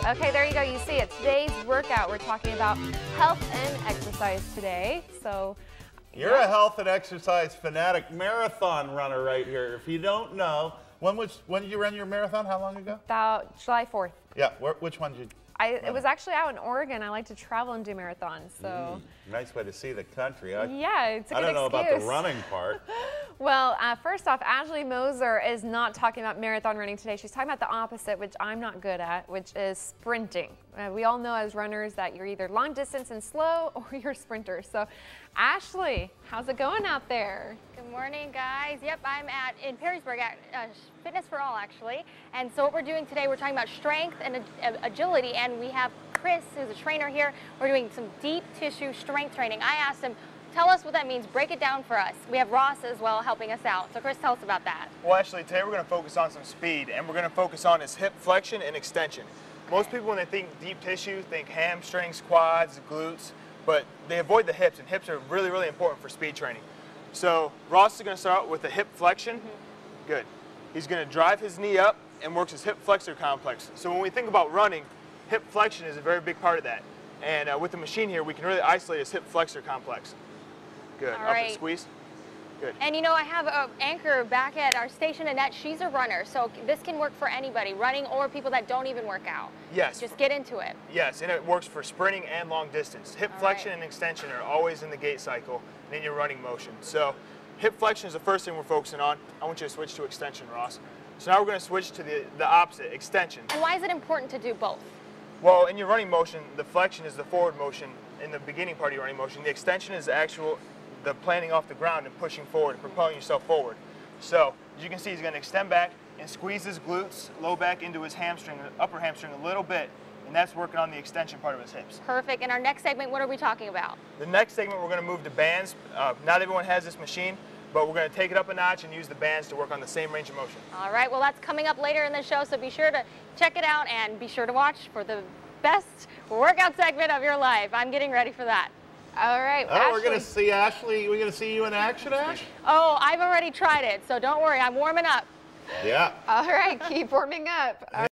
Okay, there you go. You see it. Today's workout, we're talking about health and exercise today. So you're a health and exercise fanatic marathon runner right here. If you don't know, when did you run your marathon? How long ago? About July 4th. Yeah, which one did you? It was actually out in Oregon. I like to travel and do marathons, so. Nice way to see the country. Yeah, it's a good I don't know excuse. about the running part. Well, first off, Ashley Moser is not talking about marathon running today. She's talking about the opposite, which I'm not good at, which is sprinting. We all know as runners that you're either long distance and slow or you're sprinters. So, Ashley, how's it going out there? Good morning, guys. Yep, I'm in Perrysburg at Fitness for All, actually. And so what we're doing today, we're talking about strength and agility, and we have Chris, who's a trainer here. We're doing some deep tissue strength training. I asked him, tell us what that means. Break it down for us. We have Ross as well helping us out. So Chris, tell us about that. Well, actually, today we're going to focus on some speed, and we're going to focus on his hip flexion and extension. Most people, when they think deep tissue, think hamstrings, quads, glutes, but they avoid the hips, and hips are really, really important for speed training. So Ross is going to start out with the hip flexion. Good. He's going to drive his knee up and works his hip flexor complex. So when we think about running, hip flexion is a very big part of that. And with the machine here, we can really isolate his hip flexor complex. Good. All Up right. and squeeze. Good. And you know, I have an anchor back at our station, Annette. She's a runner, so this can work for anybody, running or people that don't even work out. Yes. Just get into it. Yes, and it works for sprinting and long distance. Hip flexion and extension are always in the gait cycle and in your running motion. So hip flexion is the first thing we're focusing on. I want you to switch to extension, Ross. So now we're going to switch to the opposite, extension. And why is it important to do both? Well, in your running motion, the flexion is the forward motion in the beginning part of your running motion. The extension is the planting off the ground and pushing forward and propelling yourself forward. So as you can see, he's going to extend back and squeeze his glutes, low back into his hamstring, upper hamstring a little bit, and that's working on the extension part of his hips. Perfect. In our next segment, what are we talking about? The next segment, we're going to move to bands. Not everyone has this machine, but we're going to take it up a notch and use the bands to work on the same range of motion. All right, well, that's coming up later in the show, so be sure to check it out and be sure to watch for the best workout segment of your life. I'm getting ready for that. All right, Oh, we're going to see Ashley. We're going to see you in action, Ash? Oh, I've already tried it, so don't worry, I'm warming up. Yeah. All right, keep warming up.